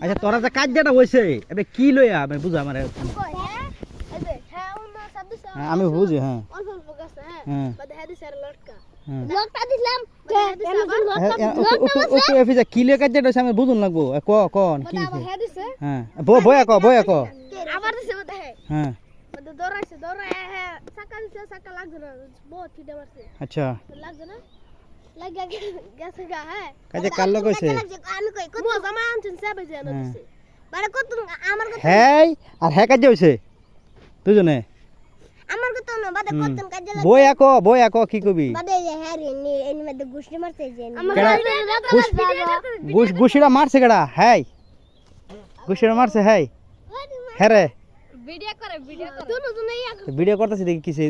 আচ্ছা তোরা যে কাজটা হইছে এবে কি লইয়া আমি বুঝা আমারে আমি বুঝি হ্যাঁ হ্যাঁ এফিজা কি লইয়া কাজটা হইছে আমি বুঝুন লাগবো ক কোন কি হ্যাঁ বয়া ক আবার দিছে মতে হ্যাঁ দৌড়াইছে চাকা দিছে চাকা লাগছে না বহুত ফিডে মারছে আচ্ছা লাগছে না লাগা গেছে গা হ্যাঁ কাজে কাল কইছে আমি কই কত জামা আনছেন সবে জানো দিছে বারে কত আমার কত হেই আর হে কাজে হইছে দুজনে আমার কত না বাদে কত কাজে লাগে বয়া ক কি কবি বাদে হ্যাঁ রে এনি মধ্যে গুষ্টি মারছে যে গুশিরা মারছে কেডা হেই গুশিরা মারছে হেই হ্যারে ভিডিও করে দুনো দুনোই ভিডিও করতেছি দেখি কিসে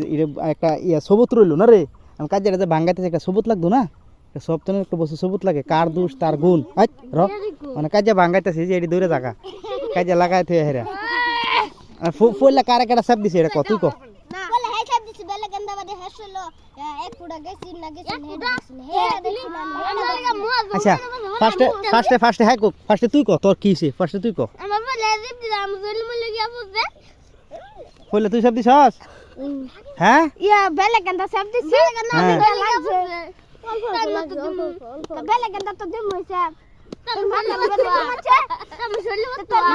একটা ইয়া সবুত রইলো না রে আমি কাজের যে ভাঙ্গাইতেছে একটা সবুত লাগতো না সব তো একটা বস্তু সবুত লাগে কার দোষ তার গুণ মানে কাজে ভাঙ্গাইতেছে যে এটি দৌড়ে থাকা কাজে লাগাই থুয়ে হেরা ফুললা কারে কারা সব দিছে এটা তুই ক না বলে হে সব দিছে বেলে গন্দা বাদে হাসলো এক পুরা গেছি না গেছি হে দেখছিলাম আচ্ছা ফার্স্টে হ্যাঁ কো ফার্স্টে তুই ক তোর কি হইছে ফার্স্টে তুই ক আমার বলে জিপ দিলাম জল মলে গিয়া বুঝে কইলে তুই সব দিছস হ্যাঁ ইয়া বেলে গন্দা সব দিছে বেলে গন্দা লাগছে বেলে গন্দা তো দিম হইছে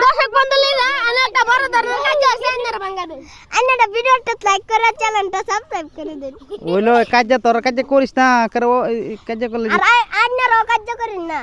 দর্শক মণ্ডলীরা একটা বড় ধরনের কাজ আছে আন্নারা ভাঙা দেন আন্নারা ভিডিওটা লাইক করে চ্যানেলটা সাবস্ক্রাইব করে দেন ওইলো কাজ তোর কাজ করিস না কাজ করলে আর আন্নারাও কাজ করেন না